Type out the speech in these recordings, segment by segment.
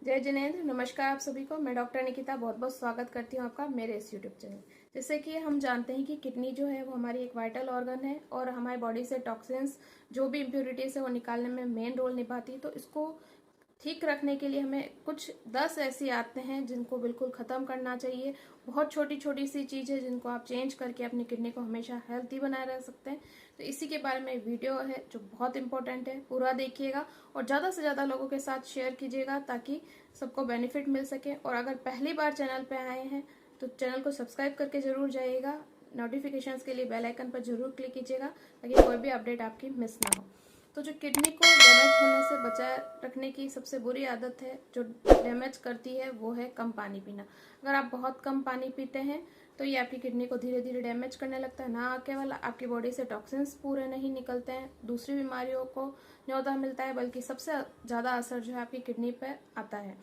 जय जिनेंद्र। नमस्कार आप सभी को। मैं डॉक्टर निकिता बहुत बहुत स्वागत करती हूँ आपका मेरे इस यूट्यूब चैनल। जैसे कि हम जानते हैं कि किडनी जो है वो हमारी एक वाइटल ऑर्गन है और हमारी बॉडी से टॉक्सिन्स जो भी इम्प्योरिटीज है वो निकालने में मेन रोल निभाती है। तो इसको ठीक रखने के लिए हमें कुछ 10 ऐसी आदतें हैं जिनको बिल्कुल ख़त्म करना चाहिए। बहुत छोटी छोटी सी चीज़ है जिनको आप चेंज करके अपनी किडनी को हमेशा हेल्थी बनाए रख सकते हैं। तो इसी के बारे में वीडियो है जो बहुत इंपॉर्टेंट है, पूरा देखिएगा और ज़्यादा से ज़्यादा लोगों के साथ शेयर कीजिएगा ताकि सबको बेनिफिट मिल सके। और अगर पहली बार चैनल पे आए हैं तो चैनल को सब्सक्राइब करके ज़रूर जाइएगा। नोटिफिकेशंस के लिए बेल आइकन पर जरूर क्लिक कीजिएगा ताकि कोई भी अपडेट आपकी मिस ना हो। तो जो किडनी को डैमेज होने से बचाए रखने की सबसे बुरी आदत है जो डैमेज करती है वो है कम पानी पीना। अगर आप बहुत कम पानी पीते हैं तो ये आपकी किडनी को धीरे धीरे डैमेज करने लगता है। ना केवल आपकी बॉडी से टॉक्सिन्स पूरे नहीं निकलते हैं, दूसरी बीमारियों को न्योता मिलता है, बल्कि सबसे ज़्यादा असर जो है आपकी किडनी पर आता है।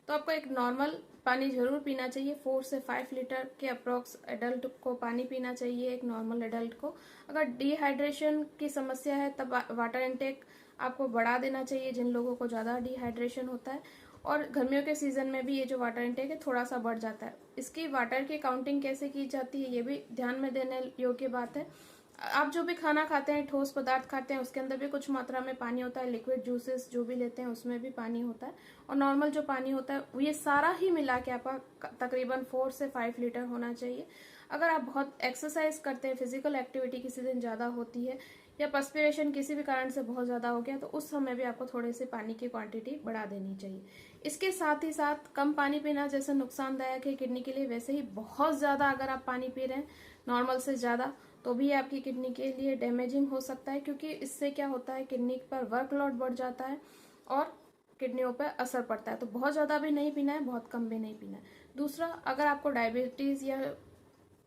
तो आपको एक नॉर्मल पानी जरूर पीना चाहिए। 4 से 5 लीटर के अप्रोक्स एडल्ट को पानी पीना चाहिए, एक नॉर्मल एडल्ट को। अगर डिहाइड्रेशन की समस्या है तब वाटर इनटेक आपको बढ़ा देना चाहिए, जिन लोगों को ज़्यादा डिहाइड्रेशन होता है। और गर्मियों के सीजन में भी ये जो वाटर इनटेक है थोड़ा सा बढ़ जाता है। इसकी वाटर की काउंटिंग कैसे की जाती है ये भी ध्यान में देने योग्य बात है। आप जो भी खाना खाते हैं, ठोस पदार्थ खाते हैं, उसके अंदर भी कुछ मात्रा में पानी होता है। लिक्विड जूसेस जो भी लेते हैं उसमें भी पानी होता है और नॉर्मल जो पानी होता है ये सारा ही मिला के आपका तकरीबन 4 से 5 लीटर होना चाहिए। अगर आप बहुत एक्सरसाइज करते हैं, फिजिकल एक्टिविटी किसी दिन ज़्यादा होती है या पर्सपिरेशन किसी भी कारण से बहुत ज़्यादा हो गया तो उस समय भी आपको थोड़े से पानी की क्वांटिटी बढ़ा देनी चाहिए। इसके साथ ही साथ कम पानी पीना जैसे नुकसानदायक है किडनी के लिए, वैसे ही बहुत ज़्यादा अगर आप पानी पी रहे हैं नॉर्मल से ज़्यादा तो भी आपकी किडनी के लिए डैमेजिंग हो सकता है, क्योंकि इससे क्या होता है किडनी पर वर्कलोड बढ़ जाता है और किडनियों पर असर पड़ता है। तो बहुत ज़्यादा भी नहीं पीना है, बहुत कम भी नहीं पीना है। दूसरा, अगर आपको डायबिटीज़ या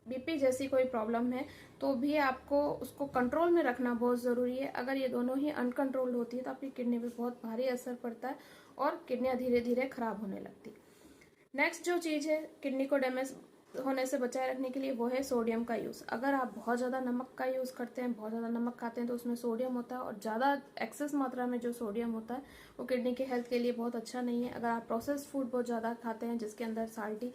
बीपी जैसी कोई प्रॉब्लम है तो भी आपको उसको कंट्रोल में रखना बहुत ज़रूरी है। अगर ये दोनों ही अनकंट्रोल्ड होती है तो आपकी किडनी पे बहुत भारी असर पड़ता है और किडनियाँ धीरे धीरे खराब होने लगती है। नेक्स्ट जो चीज़ है किडनी को डैमेज होने से बचाए रखने के लिए वो है सोडियम का यूज़। अगर आप बहुत ज़्यादा नमक का यूज़ करते हैं, बहुत ज़्यादा नमक खाते हैं तो उसमें सोडियम होता है और ज़्यादा एक्सेस मात्रा में जो सोडियम होता है वो किडनी के हेल्थ के लिए बहुत अच्छा नहीं है। अगर आप प्रोसेस्ड फूड बहुत ज़्यादा खाते हैं जिसके अंदर साल्टी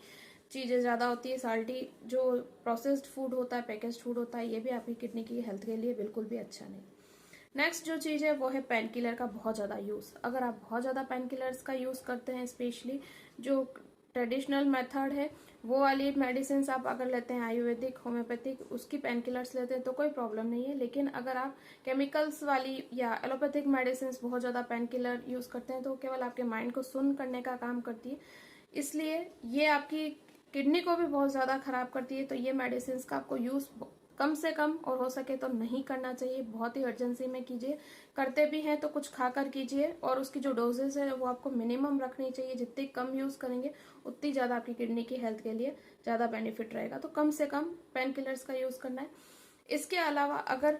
चीज़ें ज़्यादा होती है, साल्टी जो प्रोसेस्ड फूड होता है, पैकेज्ड फूड होता है, ये भी आपकी किडनी की हेल्थ के लिए बिल्कुल भी अच्छा नहीं। नेक्स्ट जो चीज़ है वो है पेन किलर का बहुत ज़्यादा यूज़। अगर आप बहुत ज़्यादा पेन किलर्स का यूज़ करते हैं, स्पेशली जो ट्रेडिशनल मेथड है वो वाली मेडिसिन आप अगर लेते हैं, आयुर्वेदिक, होम्योपैथिक, उसकी पेन किलर्स लेते हैं तो कोई प्रॉब्लम नहीं है। लेकिन अगर आप केमिकल्स वाली या एलोपैथिक मेडिसिन बहुत ज़्यादा पेन किलर यूज़ करते हैं तो केवल आपके माइंड को सुन्न करने का काम करती है, इसलिए ये आपकी किडनी को भी बहुत ज़्यादा खराब करती है। तो ये मेडिसिन का आपको यूज़ कम से कम और हो सके तो नहीं करना चाहिए। बहुत ही अर्जेंसी में कीजिए, करते भी हैं तो कुछ खाकर कीजिए और उसकी जो डोजेस है वो आपको मिनिमम रखनी चाहिए। जितनी कम यूज़ करेंगे उतनी ज़्यादा आपकी किडनी की हेल्थ के लिए ज़्यादा बेनिफिट रहेगा। तो कम से कम पेन किलर्स का यूज़ करना है। इसके अलावा अगर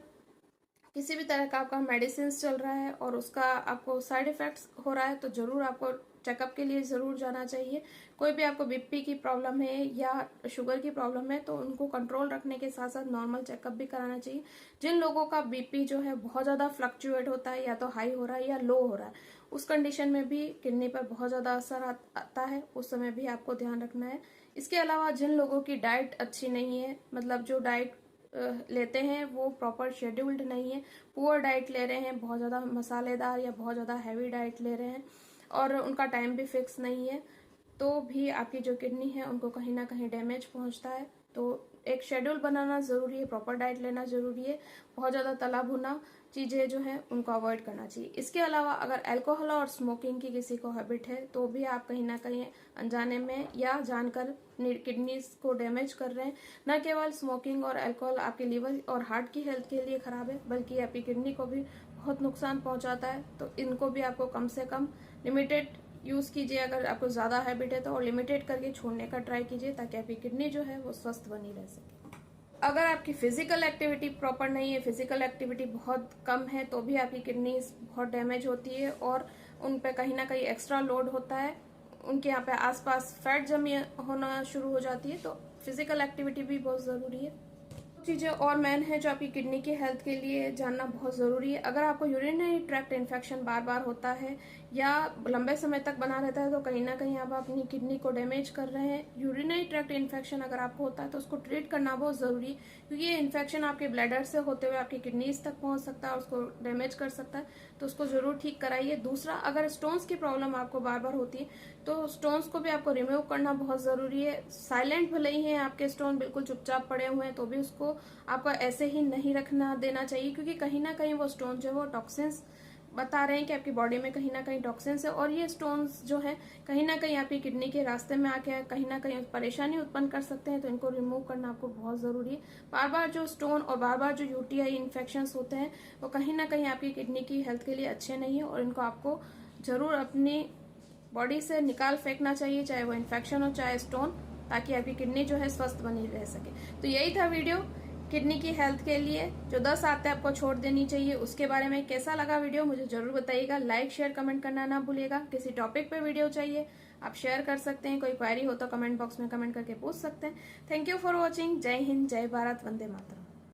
किसी भी तरह का आपका मेडिसिन चल रहा है और उसका आपको साइड इफेक्ट्स हो रहा है तो ज़रूर आपको चेकअप के लिए ज़रूर जाना चाहिए। कोई भी आपको बीपी की प्रॉब्लम है या शुगर की प्रॉब्लम है तो उनको कंट्रोल रखने के साथ साथ नॉर्मल चेकअप भी कराना चाहिए। जिन लोगों का बीपी जो है बहुत ज़्यादा फ्लक्चुएट होता है, या तो हाई हो रहा है या लो हो रहा है, उस कंडीशन में भी किडनी पर बहुत ज़्यादा असर आता है, उस समय भी आपको ध्यान रखना है। इसके अलावा जिन लोगों की डाइट अच्छी नहीं है, मतलब जो डाइट लेते हैं वो प्रॉपर शेड्यूल्ड नहीं है, पुअर डाइट ले रहे हैं, बहुत ज़्यादा मसालेदार या बहुत ज़्यादा हैवी डाइट ले रहे हैं और उनका टाइम भी फिक्स नहीं है, तो भी आपकी जो किडनी है उनको कहीं ना कहीं डैमेज पहुंचता है। तो एक शेड्यूल बनाना ज़रूरी है, प्रॉपर डाइट लेना ज़रूरी है, बहुत ज़्यादा तला भुना चीज़ें जो है उनको अवॉइड करना चाहिए। इसके अलावा अगर अल्कोहल और स्मोकिंग की किसी को हैबिट है तो भी आप कहीं ना कहीं अनजाने में या जानकर किडनीज को डैमेज कर रहे हैं। न केवल स्मोकिंग और अल्कोहल आपके लीवर और हार्ट की हेल्थ के लिए ख़राब है, बल्कि आपकी किडनी को भी बहुत नुकसान पहुंचाता है। तो इनको भी आपको कम से कम लिमिटेड यूज़ कीजिए। अगर आपको ज़्यादा हैबिट है तो और लिमिटेड करके छोड़ने का ट्राई कीजिए ताकि आपकी किडनी जो है वो स्वस्थ बनी रह सके। अगर आपकी फिजिकल एक्टिविटी प्रॉपर नहीं है, फिजिकल एक्टिविटी बहुत कम है, तो भी आपकी किडनी बहुत डैमेज होती है और उन पे कहीं ना कहीं एक्स्ट्रा लोड होता है, उनके यहाँ पे आसपास फैट जमी होना शुरू हो जाती है। तो फिजिकल एक्टिविटी भी बहुत ज़रूरी है। चीज़ें और मेन है जो आपकी किडनी की हेल्थ के लिए जानना बहुत ज़रूरी है। अगर आपको यूरिनरी ट्रैक्ट इन्फेक्शन बार बार होता है या लंबे समय तक बना रहता है तो कहीं ना कहीं आप अपनी किडनी को डैमेज कर रहे हैं। यूरिनरी ट्रैक्ट इन्फेक्शन अगर आपको होता है तो उसको ट्रीट करना बहुत जरूरी, क्योंकि ये इन्फेक्शन आपके ब्लैडर से होते हुए आपकी किडनीज तक पहुंच सकता है और उसको डैमेज कर सकता है, तो उसको जरूर ठीक कराइए। दूसरा, अगर स्टोन्स की प्रॉब्लम आपको बार बार होती है तो स्टोन्स को भी आपको रिमूव करना बहुत जरूरी है। साइलेंट भले ही है आपके स्टोन, बिल्कुल चुपचाप पड़े हुए हैं, तो भी उसको आपको ऐसे ही नहीं रखना देना चाहिए, क्योंकि कहीं ना कहीं वो स्टोन जो है वो टॉक्सिन्स बता रहे हैं कि आपकी बॉडी में कहीं ना कहीं टॉक्सिन्स है, और ये स्टोन्स जो है कहीं ना कहीं आपकी किडनी के रास्ते में आके कहीं ना कहीं परेशानी उत्पन्न कर सकते हैं, तो इनको रिमूव करना आपको बहुत जरूरी है। बार बार जो स्टोन और बार बार जो यूटीआई इन्फेक्शंस होते हैं वो कहीं ना कहीं आपकी किडनी की हेल्थ के लिए अच्छे नहीं है, और इनको आपको जरूर अपनी बॉडी से निकाल फेंकना चाहिए, चाहे वो इन्फेक्शन हो चाहे स्टोन, ताकि आपकी किडनी जो है स्वस्थ बनी रह सके। तो यही था वीडियो किडनी की हेल्थ के लिए, जो 10 आदतें आपको छोड़ देनी चाहिए उसके बारे में। कैसा लगा वीडियो मुझे जरूर बताइएगा, लाइक शेयर कमेंट करना ना भूलिएगा। किसी टॉपिक पे वीडियो चाहिए आप शेयर कर सकते हैं, कोई क्वेरी हो तो कमेंट बॉक्स में कमेंट करके पूछ सकते हैं। Thank you for watching. जय हिंद, जय भारत, वंदे मातरम।